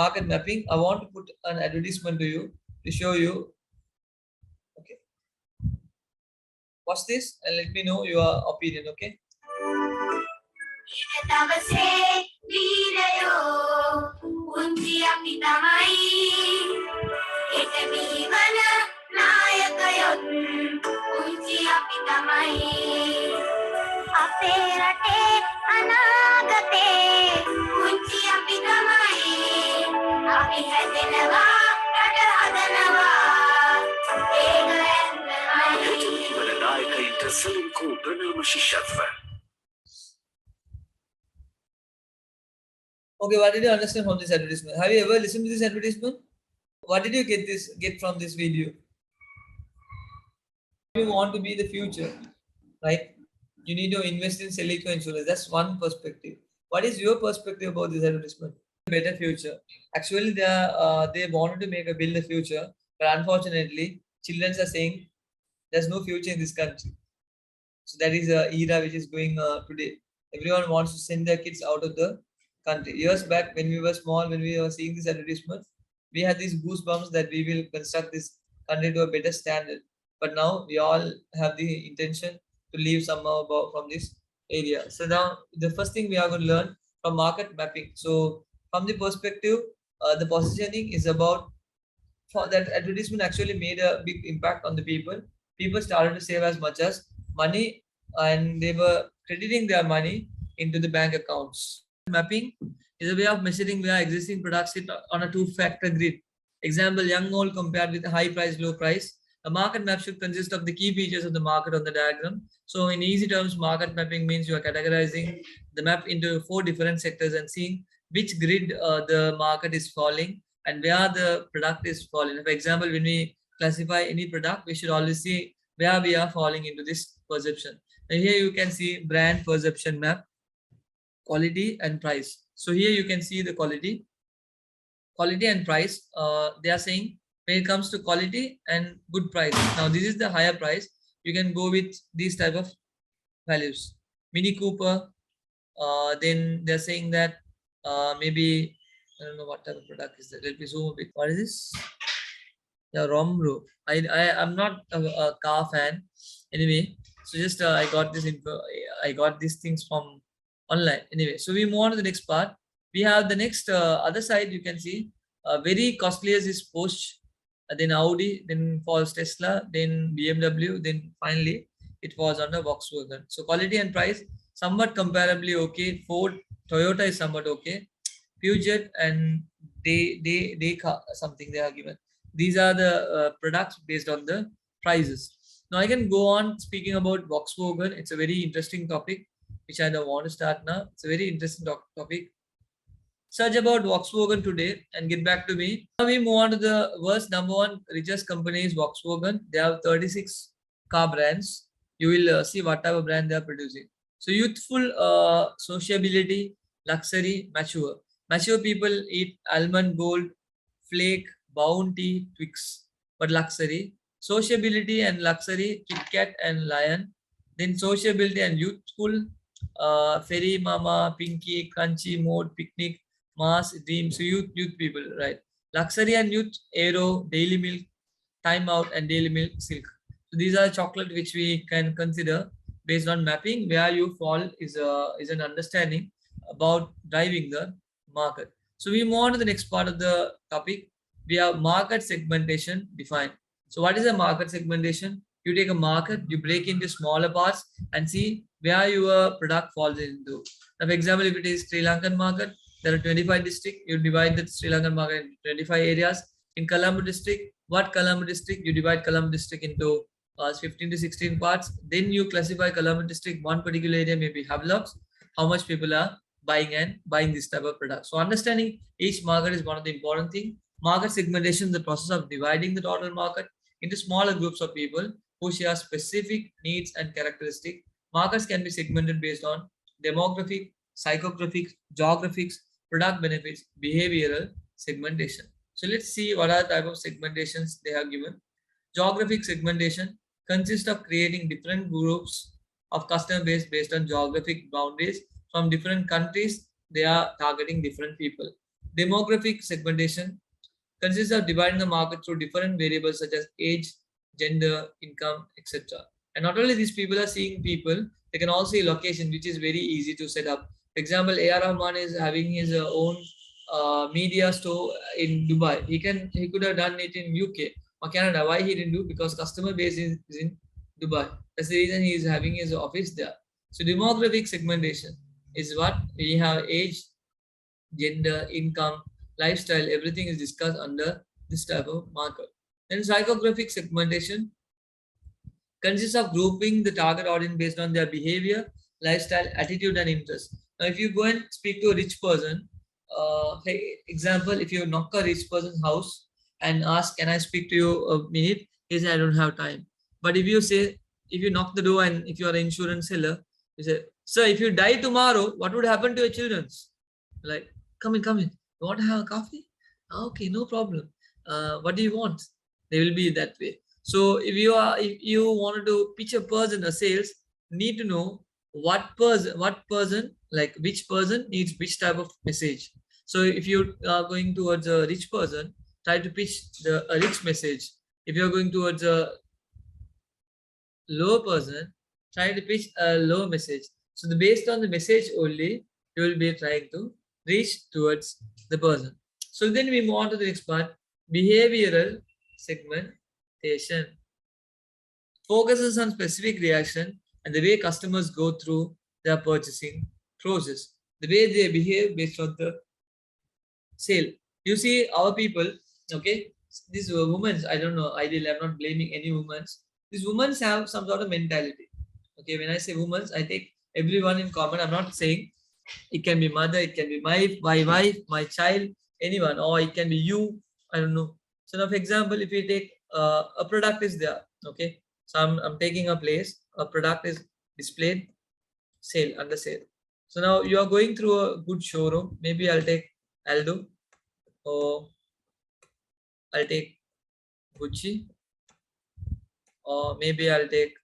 market mapping. I want to put an advertisement to you to show you. Okay, watch this and let me know your opinion. Okay. Okay, what did you understand from this advertisement? Have you ever listened to this advertisement? What did you get from this video? If you want to be the future, right? You need to invest in Silico insurance. That's one perspective. What is your perspective about this advertisement? Better future. Actually, they wanted to build a future, but unfortunately, children are saying there's no future in this country. So that is a era which is going today. Everyone wants to send their kids out of the country. Years back, when we were small, when we were seeing this advertisement, we had these goosebumps that we will construct this country to a better standard. But now we all have the intention to leave somehow from this area. So now the first thing we are going to learn from market mapping. So from the perspective, the positioning is about that advertisement actually made a big impact on the people. People started to save as much as money and they were crediting their money into the bank accounts. Mapping is a way of measuring where existing products sit on a two-factor grid. Example, young old compared with high price, low price. A market map should consist of the key features of the market on the diagram. So in easy terms, market mapping means you are categorizing the map into 4 different sectors and seeing which grid the market is falling and where the product is falling. For example, when we classify any product, we should always see where we are falling into this perception. And here you can see brand perception map, quality and price. So here you can see the quality and price. They are saying when it comes to quality and good price. Now this is the higher price. You can go with these type of values. Mini Cooper. Then they're saying that maybe I don't know what type of product is that. Let me zoom a bit. What is this? Yeah, Romro. I'm not a car fan. Anyway, so just I got this info. I got these things from online. Anyway, so we move on to the next part. We have the next other side. You can see very costliest is Porsche, then Audi, then falls Tesla, then BMW, then finally it was under Volkswagen. So quality and price somewhat comparably okay. Ford, Toyota is somewhat okay. Peugeot and they something they are given. These are the products based on the prices. Now I can go on speaking about Volkswagen. It's a very interesting topic which I don't want to start now. It's a very interesting topic. Search about Volkswagen today and get back to me. Now we move on to the worst number 1 richest company is Volkswagen. They have 36 car brands. You will see what type of brand they are producing. So youthful, sociability, luxury, mature. Mature people eat almond gold, flake, bounty, Twix. But luxury, sociability and luxury, Kit Kat and Lion. Then sociability and youthful, Fairy Mama, Pinky, Crunchy, Mode, Picnic, Mars, Dream. So youth people, right? Luxury and youth, Aero, Daily Milk, Time Out and Daily Milk, Silk. So these are chocolate which we can consider based on mapping. Where you fall is an understanding about driving the market. So we move on to the next part of the topic. We have market segmentation defined. So what is a market segmentation? You take a market, you break into smaller parts and see where your product falls into. Now, for example, if it is Sri Lankan market, there are 25 districts. You divide the Sri Lankan market into 25 areas. In Colombo district, Colombo district? You divide Colombo district into 15 to 16 parts. Then you classify Colombo district, one particular area, maybe Havelocks, how much people are buying this type of product. So understanding each market is one of the important things. Market segmentation is the process of dividing the total market into smaller groups of people who share specific needs and characteristics. Markets can be segmented based on demographic, psychographic, geographics, product benefits, behavioral segmentation. So let's see what are the type of segmentations they have given. Geographic segmentation consists of creating different groups of customer base based on geographic boundaries. From different countries, they are targeting different people. Demographic segmentation consists of dividing the market through different variables such as age, gender, income, etc. And not only these people are seeing people, they can also see location, which is very easy to set up. For example, A.R. Rahman is having his own media store in Dubai. He could have done it in UK or Canada. Why he didn't do? Because customer base is in Dubai. That's the reason he is having his office there. So demographic segmentation is what we have: age, gender, income, lifestyle, everything is discussed under this type of marker. Then psychographic segmentation consists of grouping the target audience based on their behavior, lifestyle, attitude, and interest. Now, if you go and speak to a rich person, hey, example, if you knock a rich person's house and ask, "Can I speak to you a minute?" He says, "I don't have time." But if you knock the door and if you are an insurance seller, you say, "Sir, if you die tomorrow, what would happen to your children?" Like, come in, come in. You want to have a coffee? Okay, no problem. What do you want? They will be that way. So if you wanted to pitch a person a sales, need to know what person, like which person needs which type of message. So if you are going towards a rich person, try to pitch a rich message. If you are going towards a low person, try to pitch a low message. So based on the message only, you will be trying to reach towards the person. So then we move on to the next part: behavioral segmentation. Focuses on specific reaction and the way customers go through their purchasing process, the way they behave based on the sale. You see, our people, okay, these women, I don't know, ideally, I'm not blaming any women. These women have some sort of mentality. Okay, when I say women, I take everyone in common. I'm not saying it can be mother, it can be my wife, my child, anyone, or it can be you. I don't know. So now, for example, if we take a product is there, okay. So I'm taking a place, a product is displayed, sale, under sale. So now you are going through a good showroom. Maybe I'll take Aldo, or I'll take Gucci, or maybe I'll take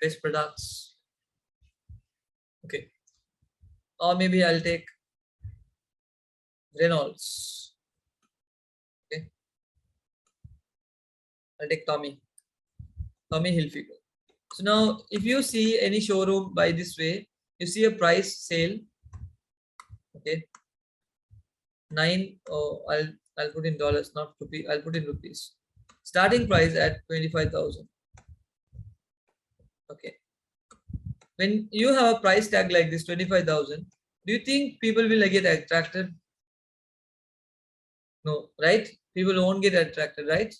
best products. Okay. Or maybe I'll take Reynolds. Okay. I'll take Tommy Hilfiger. So now if you see any showroom by this way, you see a price sale. Okay. I'll put in dollars, not rupee. I'll put in rupees. Starting price at 25,000. Okay. When you have a price tag like this, 25,000, do you think people will get attracted? No, right? People won't get attracted, right?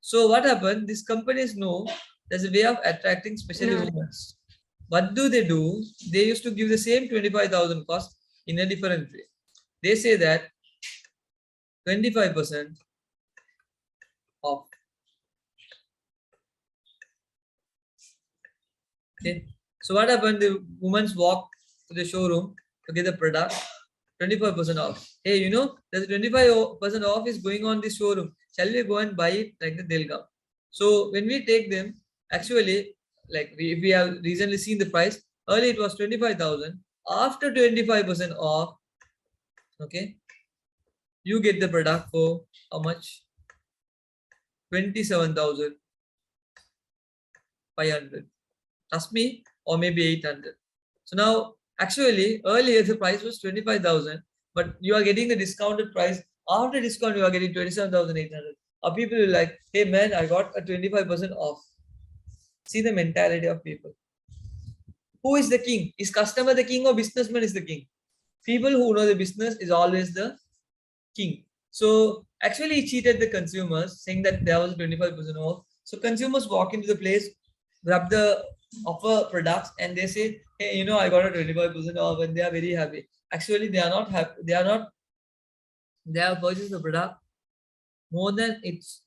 So what happened? These companies know there's a way of attracting especially women. What do? They used to give the same 25,000 cost in a different way. They say that 25% off. Okay. So what happened? The women walk to the showroom to get the product, 25% off. Hey, you know, there's 25% off is going on this showroom. Shall we go and buy it? Like that, they'll come. So when we take them, actually, like if we have recently seen the price, earlier it was 25,000. After 25% off, okay, you get the product for how much? 27,500. Trust me, or maybe 800. So now, actually, earlier the price was 25,000, but you are getting the discounted price. After discount, you are getting 27,800. Or people will like, hey man, I got a 25% off. See the mentality of people. Who is the king? Is customer the king or businessman is the king? People who know the business is always the king. So actually he cheated the consumers, saying that there was 25% off. So consumers walk into the place, grab the offer products, and they say, hey, you know, I got a 25% off, and they are very happy. Actually, they are not happy. They have purchased the product more than its,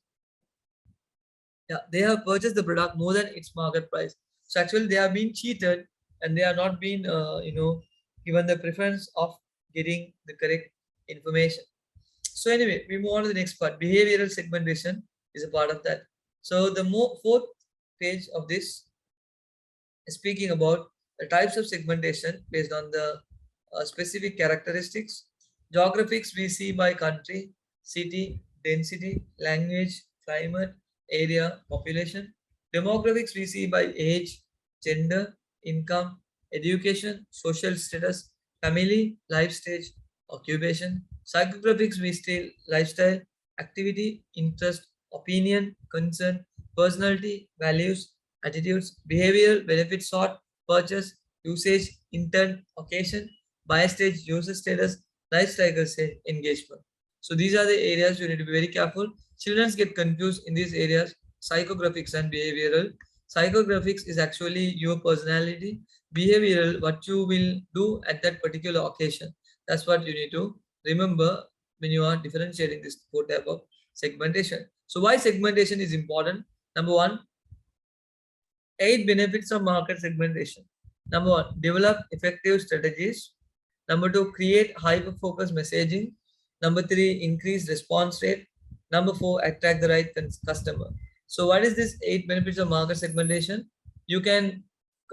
they have purchased the product more than its market price. So actually they have been cheated, and they are not being given the preference of getting the correct information. So anyway, we move on to the next part. Behavioral segmentation is a part of that. So the fourth page of this is speaking about the types of segmentation based on the specific characteristics. Geographics we see by country, city, density, language, climate, area, population. Demographics we see by age, gender, income, education, social status, family, life stage, occupation. Psychographics we see lifestyle, activity, interest, opinion, concern, personality, values, attitudes, behavioral, benefit sought, purchase, usage, intent, occasion, buy stage, user status, life cycle stage, engagement. So these are the areas you need to be very careful. Children get confused in these areas, psychographics and behavioral. Psychographics is actually your personality. Behavioral, what you will do at that particular occasion. That's what you need to remember when you are differentiating this four type of segmentation. So why segmentation is important? Number one, 8 benefits of market segmentation. Number one, develop effective strategies. Number two, create hyper-focused messaging. Number three, increase response rate. Number four, attract the right customer. So what is this 8 benefits of market segmentation? You can,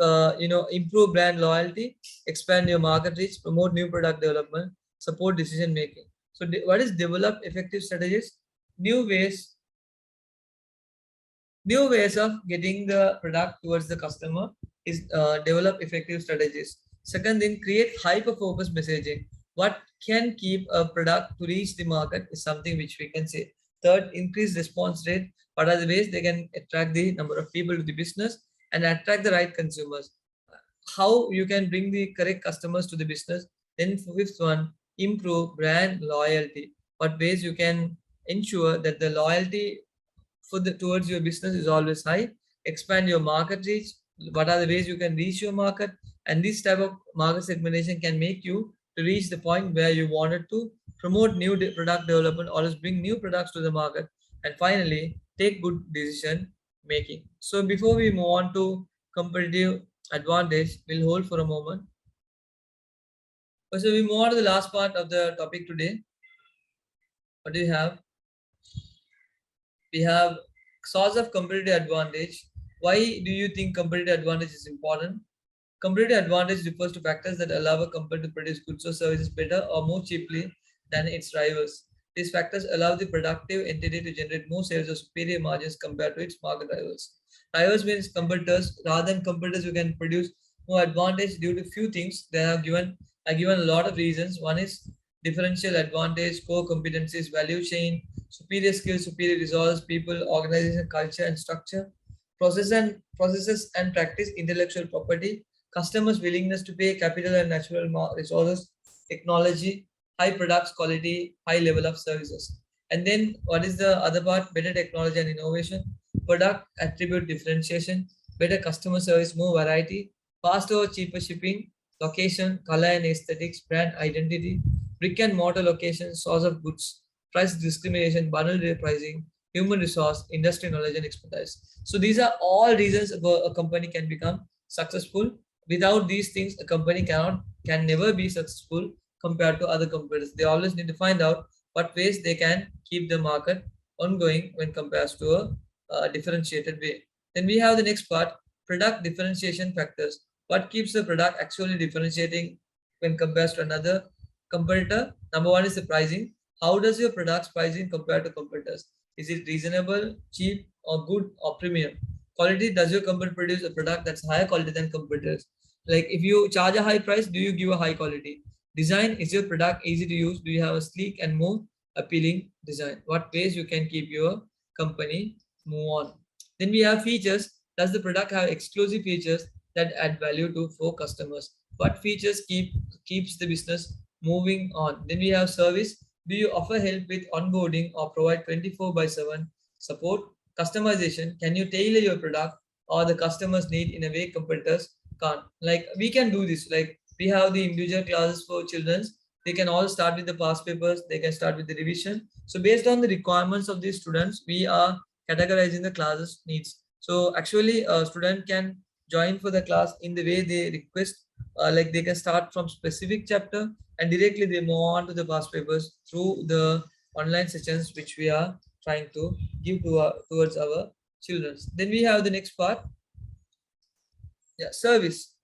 improve brand loyalty, expand your market reach, promote new product development, support decision making. So what is develop effective strategies? New ways New ways of getting the product towards the customer is develop effective strategies. Second thing, create hyper-focused messaging. What can keep a product to reach the market is something which we can say. Third, increase response rate. What are the ways they can attract the number of people to the business and attract the right consumers? How you can bring the correct customers to the business. Then fifth one, improve brand loyalty. What ways you can ensure that the loyalty towards your business is always high. Expand your market reach. What are the ways you can reach your market? And this type of market segmentation can make you to reach the point where you wanted to promote new product development or else bring new products to the market. And finally, take good decision making. So before we move on to competitive advantage, we'll hold for a moment. So we move on to the last part of the topic today. What do you have? We have source of competitive advantage. Why do you think competitive advantage is important? Competitive advantage refers to factors that allow a company to produce goods or services better or more cheaply than its rivals. These factors allow the productive entity to generate more sales or superior margins compared to its market rivals. Rivals means competitors. Rather than competitors, you can produce more advantage due to few things. They have given a lot of reasons. One is differential advantage, core competencies, value chain, superior skills, superior resources, people, organization, culture, and structure, processes and practice, intellectual property, customers' willingness to pay, capital and natural resources, technology, high products quality, high level of services. And then what is the other part? Better technology and innovation, product attribute differentiation, better customer service, more variety, faster or cheaper shipping, location, color and aesthetics, brand identity, brick and mortar location, source of goods, price discrimination, bundle rate pricing, human resource, industry knowledge and expertise. So these are all reasons a company can become successful. Without these things, a company can never be successful compared to other competitors. They always need to find out what ways they can keep the market ongoing when compared to a differentiated way. Then we have the next part, product differentiation factors. What keeps the product actually differentiating when compared to another competitor? Number one is the pricing. How does your product's pricing compare to competitors? Is it reasonable, cheap, or good, or premium? Quality, does your company produce a product that's higher quality than competitors? Like if you charge a high price, do you give a high quality? Design, is your product easy to use? Do you have a sleek and more appealing design? What ways you can keep your company move on? Then we have features. Does the product have exclusive features that add value to for customers? What features keeps the business moving on? Then we have service. Do you offer help with onboarding or provide 24/7 support? Customization, can you tailor your product or the customer's need in a way competitors can't? Like we can do this. Like we have the individual classes for children. They can all start with the past papers. They can start with the revision. So based on the requirements of these students, we are categorizing the classes needs. So actually a student can join for the class in the way they request. Like they can start from specific chapter and directly they move on to the past papers through the online sessions which we are trying to give towards our children. Then we have the next part. Yeah, service.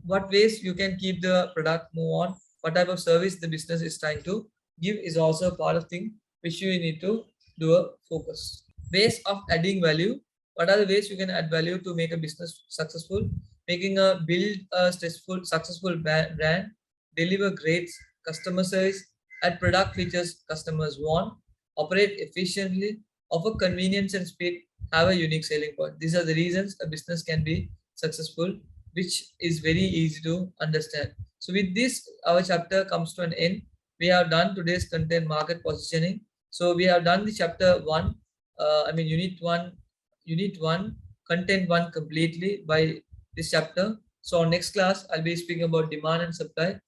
What ways you can keep the product move on? what type of service the business is trying to give is also a part of thing which you need to do a focus. Ways of adding value. What are the ways you can add value to make a business successful? Making a build a successful brand, deliver great customer service, add product features customers want, operate efficiently, offer convenience and speed, have a unique selling point. These are the reasons a business can be successful, which is very easy to understand. So with this, our chapter comes to an end. We have done today's content market positioning. So we have done the chapter one, unit one, content one completely by this chapter. So next class, I'll be speaking about demand and supply.